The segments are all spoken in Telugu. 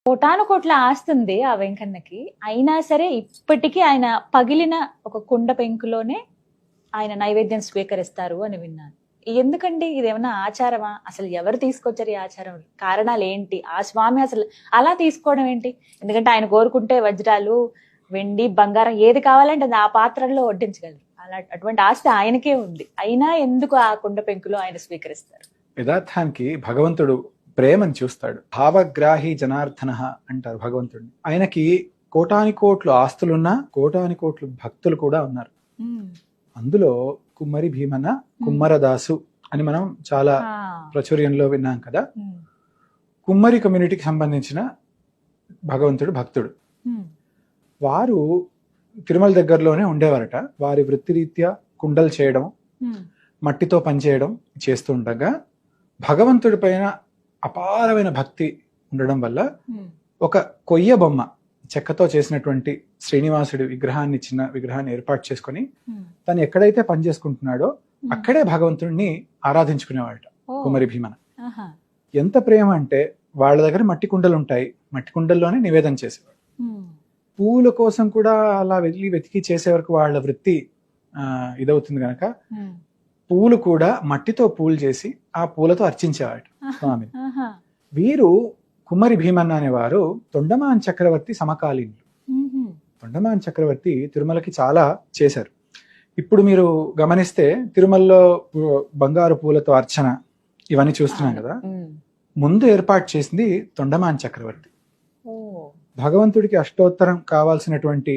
కోటాను కోట్ల ఆస్తుంది ఆ వెంకన్నకి. అయినా సరే ఇప్పటికీ ఆయన పగిలిన ఒక కుండ పెంకులోనే ఆయన నైవేద్యం స్వీకరిస్తారు అని విన్నాను. ఎందుకండి ఇదేమన్నా ఆచారమా? అసలు ఎవరు తీసుకొచ్చారు ఈ ఆచారం? కారణాలు ఏంటి? ఆ స్వామి అసలు అలా తీసుకోవడం ఏంటి? ఎందుకంటే ఆయన కోరుకుంటే వజ్రాలు, వెండి, బంగారం ఏది కావాలంటే అది ఆ పాత్రల్లో వడ్డించగలరు. అటువంటి ఆస్తి ఆయనకే ఉంది. అయినా ఎందుకు ఆ కుండ పెంకులో ఆయన స్వీకరిస్తారు? యథార్థానికి భగవంతుడు ప్రేమను చూస్తాడు. భావగ్రాహి జనార్దన అంటారు భగవంతుడిని. ఆయనకి కోటాని కోట్లు ఆస్తులున్నా కోటాని కోట్లు భక్తులు కూడా ఉన్నారు. అందులో కుమ్మరి భీమన, కుమ్మరదాసు అని మనం చాలా ప్రాచుర్యంలో విన్నాం కదా. కుమ్మరి కమ్యూనిటీకి సంబంధించిన భగవంతుడు భక్తుడు. వారు తిరుమల దగ్గరలోనే ఉండేవారట. వారి వృత్తిరీత్యా కుండలు చేయడం, మట్టితో పనిచేయడం చేస్తూ ఉండగా భగవంతుడి పైన అపారమైన భక్తి ఉండడం వల్ల ఒక కొయ్య బొమ్మ, చెక్కతో చేసినటువంటి శ్రీనివాసుడి విగ్రహాన్ని, చిన్న విగ్రహాన్ని ఏర్పాటు చేసుకుని తను ఎక్కడైతే పని చేసుకుంటున్నాడో అక్కడే భగవంతుడిని ఆరాధించుకునేవాడట కుమ్మరి భీమన. ఎంత ప్రేమ అంటే వాళ్ళ దగ్గర మట్టి కుండలు ఉంటాయి, మట్టి కుండల్లోనే నివేదన చేసేవాడు. పూల కోసం కూడా అలా వెళ్ళి వెతికి చేసే వరకు వాళ్ళ వృత్తి ఇదవుతుంది గనక పూలు కూడా మట్టితో పూలు చేసి ఆ పూలతో అర్చించేవాడు స్వామి. వీరు కుమ్మరి భీమన్న అనేవారు తొండమాన్ చక్రవర్తి సమకాలీనులు. తొండమాన్ చక్రవర్తి తిరుమలకి చాలా చేశారు. ఇప్పుడు మీరు గమనిస్తే తిరుమలలో బంగారు పూలతో అర్చన ఇవన్నీ చూస్తున్నాం కదా. ముందు ఏర్పాటు చేసింది తొండమాన్ చక్రవర్తి. భగవంతుడికి అష్టోత్తరం కావాల్సినటువంటి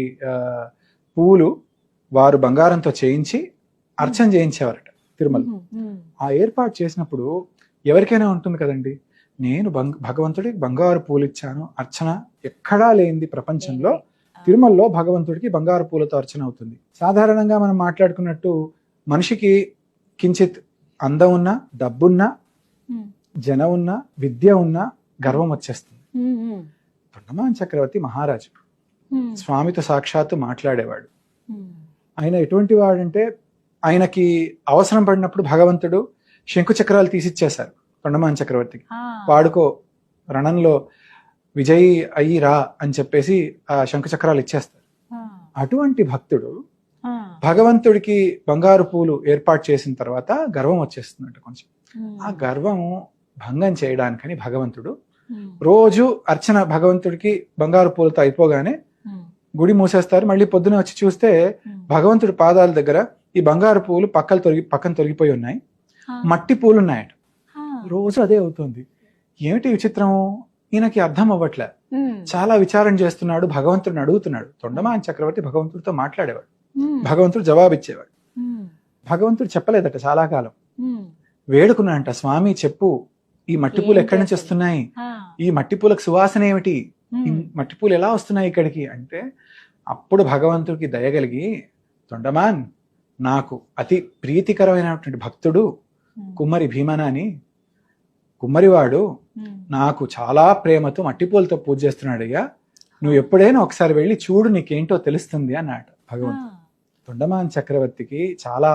పూలు వారు బంగారంతో చేయించి అర్చన చేయించేవారట తిరుమల. ఆ ఏర్పాటు చేసినప్పుడు ఎవరికైనా ఉంటుంది కదండి, నేను భగవంతుడికి బంగారు పూలు ఇచ్చాను, అర్చన ఎక్కడా లేనిది ప్రపంచంలో తిరుమలలో భగవంతుడికి బంగారు పూలతో అర్చన అవుతుంది. సాధారణంగా మనం మాట్లాడుకున్నట్టు మనిషికి కించిత్ అందం ఉన్నా, డబ్బున్నా, జనం ఉన్నా, విద్య ఉన్నా గర్వం వచ్చేస్తుంది. తొండమాన్ చక్రవర్తి మహారాజు, స్వామితో సాక్షాత్తు మాట్లాడేవాడు. ఆయన ఎటువంటి వాడంటే ఆయనకి అవసరం పడినప్పుడు భగవంతుడు శంకు చక్రాలు తీసిచ్చేశారు తొండమాన్ చక్రవర్తికి. వాడుకో, రణంలో విజయీ అయ్యి రా అని చెప్పేసి ఆ శంకు చక్రాలు ఇచ్చేస్తారు. అటువంటి భక్తుడు భగవంతుడికి బంగారు పూలు ఏర్పాటు చేసిన తర్వాత గర్వం వచ్చేస్తున్నట్టు కొంచెం. ఆ గర్వం భంగం చేయడానికని భగవంతుడు రోజు అర్చన భగవంతుడికి బంగారు పూలతో అయిపోగానే గుడి మూసేస్తారు. మళ్ళీ పొద్దున వచ్చి చూస్తే భగవంతుడి పాదాల దగ్గర ఈ బంగారు పూలు పక్కన తొలగిపోయి ఉన్నాయి, మట్టి పూలు ఉన్నాయట. రోజు అదే అవుతుంది. ఏమిటి విచిత్రం, ఈయనకి అర్థం అవ్వట్లే. చాలా విచారణ చేస్తున్నాడు, భగవంతుడిని అడుగుతున్నాడు. తొండమాన్ చక్రవర్తి భగవంతుడితో మాట్లాడేవాడు, భగవంతుడు జవాబిచ్చేవాడు. భగవంతుడు చెప్పలేదట చాలా కాలం. వేడుకున్నాడంట, స్వామి చెప్పు, ఈ మట్టి పూలు ఎక్కడి నుంచి వస్తున్నాయి, ఈ మట్టి పూలకు సువాసన ఏమిటి, ఈ మట్టి పూలు ఎలా వస్తున్నాయి ఇక్కడికి అంటే, అప్పుడు భగవంతుడికి దయగలిగి, తొండమాన్, నాకు అతి ప్రీతికరమైనటువంటి భక్తుడు కుమ్మరి భీమన అని, కుమ్మరివాడు నాకు చాలా ప్రేమతో మట్టి పూలతో పూజ చేస్తున్నాడు అయ్యా, నువ్వు ఎప్పుడైనా ఒకసారి వెళ్ళి చూడు, నీకేంటో తెలుస్తుంది అన్నాడు భగవంతుడు. తొండమాన్ చక్రవర్తికి చాలా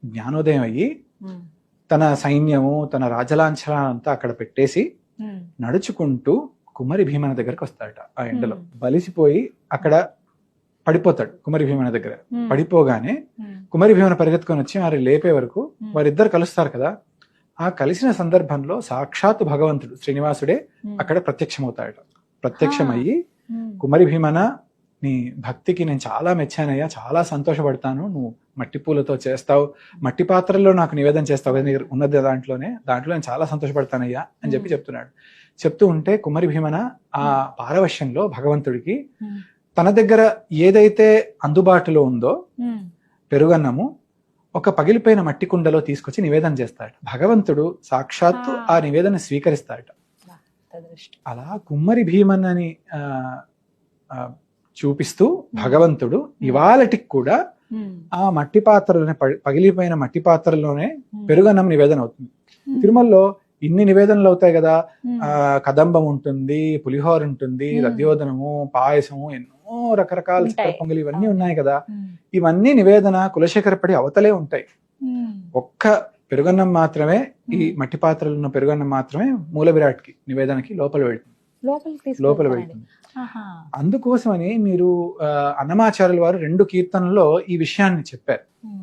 జ్ఞానోదయం అయ్యి తన సైన్యము, తన రాజలాంఛనంతా అక్కడ పెట్టేసి నడుచుకుంటూ కుమ్మరి భీమన దగ్గరకు వస్తాడట. ఆ ఎండలో బలిసిపోయి అక్కడ పడిపోతాడు కుమ్మరి భీమన దగ్గర. పడిపోగానే కుమ్మరి భీమన పరిగెత్తుకొని వచ్చి వారి లేపే వరకు వారిద్దరు కలుస్తారు కదా. ఆ కలిసిన సందర్భంలో సాక్షాత్తు భగవంతుడు శ్రీనివాసుడే అక్కడ ప్రత్యక్షమవుతాడట. ప్రత్యక్షమయ్యి, కుమ్మరి భీమన, నీ భక్తికి నేను చాలా మెచ్చానయ్యా, చాలా సంతోషపడతాను, నువ్వు మట్టి పూలతో చేస్తావు, మట్టి పాత్రల్లో నాకు నివేదన చేస్తావు కదా, ఉన్నది దాంట్లో నేను చాలా సంతోషపడతానయ్యా అని చెప్తున్నాడు. చెప్తూ ఉంటే కుమ్మరి భీమన ఆ పారవశ్యంలో భగవంతుడికి తన దగ్గర ఏదైతే అందుబాటులో ఉందో పెరుగన్నము ఒక పగిలిపోయిన మట్టి కుండలో తీసుకొచ్చి నివేదన చేస్తాడు. భగవంతుడు సాక్షాత్తు ఆ నివేదన స్వీకరిస్తాడట. అలా కుమ్మరి భీమన్నని చూపిస్తూ భగవంతుడు ఇవాళటికి కూడా ఆ మట్టి పాత్రలోనే, పగిలిపోయిన మట్టి పాత్రలోనే పెరుగన్నం నివేదన అవుతుంది. తిరుమలలో ఇన్ని నివేదనలు అవుతాయి కదా, కదంబం ఉంటుంది, పులిహోర ఉంటుంది, దధ్యోదనము, పాయసము, ఎన్నో రకరకాల చక్కెర పొంగలి ఇవన్నీ ఉన్నాయి కదా. ఇవన్నీ నివేదన కులశేఖరపడి అవతలే ఉంటాయి. ఒక్క పెరుగన్నం మాత్రమే, ఈ మట్టి పాత్రలో ఉన్న పెరుగన్నం మాత్రమే మూల విరాట్కి నివేదనకి లోపల వెళ్తుంది. లోపలికి లోపల తీసుకెళ్తారండి. వెళ్తుంది. ఆహా. అందుకోసమని మీరు అన్నమాచార్యుల వారు 2 కీర్తనల్లో ఈ విషయాన్ని చెప్పారు. ఉమ్.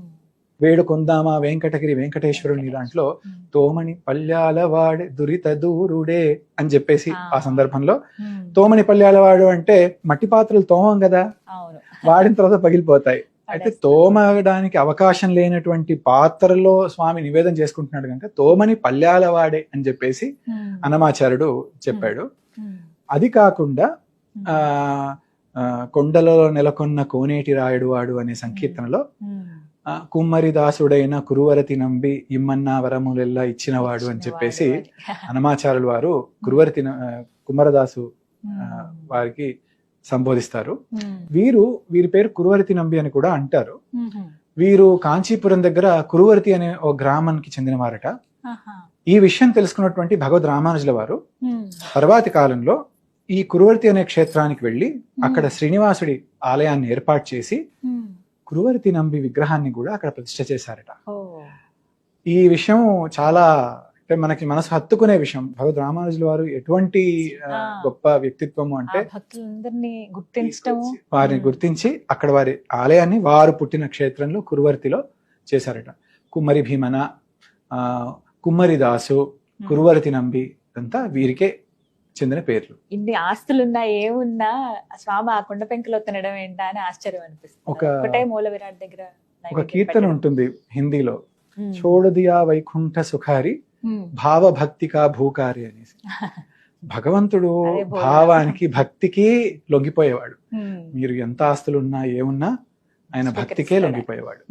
వేడుకొందామా వెంకటగిరి వెంకటేశ్వరుని దాంట్లో ఉమ్. తోమని పల్యాలవాడే దురిత దూరుడే అని చెప్పేసి ఆ సందర్భంలో ఉమ్. తోమని పల్యాలవాడు అంటే మట్టి పాత్రలు తోమం కదా, అవును. వాడిన తర్వాత పగిలిపోతాయి. అయితే పడేస్తారు. తోమడానికి అవకాశం లేనటువంటి పాత్రలో స్వామి నివేదన చేసుకుంటున్నాడు కనుక తోమని పల్యాలవాడే అని చెప్పేసి ఉమ్. అన్నమాచార్యుడు చెప్పాడు. ఉమ్. అది కాకుండా ఉమ్. ఆ ఆ, కొండలలో నెలకొన్న కోనేటి రాయుడు వాడు అనే సంకీర్తనలో ఉమ్. కుమ్మరి దాసుడైన కురువరతి నంబి ఇమ్మన్నా వరములెల్లా ఇచ్చినవాడు అని చెప్పేసి అన్నమాచార్యుల వారు కుమ్మరదాసు వారికి సంబోధిస్తారు. వీరి పేరు కురువరతి నంబి అని కూడా అంటారు. వీరు కాంచీపురం దగ్గర కురువరతి అనే ఓ గ్రామానికి చెందినవారట. ఈ విషయం తెలుసుకున్నటువంటి భగవద్ రామానుజుల వారు తర్వాతి కాలంలో ఈ కురువరతి అనే క్షేత్రానికి వెళ్లి అక్కడ శ్రీనివాసుడి ఆలయాన్ని ఏర్పాటు చేసి కురువరతి నంబి విగ్రహాన్ని కూడా అక్కడ ప్రతిష్ఠ చేశారట. ఈ విషయం చాలా అంటే మనకి మనసు హత్తుకునే విషయం. భగవద్ రామానుజుల వారు ఎటువంటి గొప్ప వ్యక్తిత్వము అంటే భక్తులందరినీ గుర్తించడం, వారిని గుర్తించి అక్కడ వారి ఆలయాన్ని వారు పుట్టిన క్షేత్రంలో కురువర్తిలో చేశారట. కుమ్మరి భీమన, కుమ్మరిదాసు, కురువరతి నంబి అంతా వీరికే చెందిన పేర్లు. ఇన్ని ఆస్తులున్నా ఏమున్నా స్వామి ఆ కొండ పెంకులో తినడం ఏంటా అని ఆశ్చర్యం అనిపిస్తుంది. ఒకటే మూల విరాట్ దగ్గర ఒక కీర్తన ఉంటుంది హిందీలో, చోడదియా వైకుంఠ సుఖారి భావభక్తికా భూకారి అనేసి. భగవంతుడు భావానికి భక్తికి లొంగిపోయేవాడు. మీరు ఎంత ఆస్తులున్నా ఏమున్నా ఆయన భక్తికే లొంగిపోయేవాడు.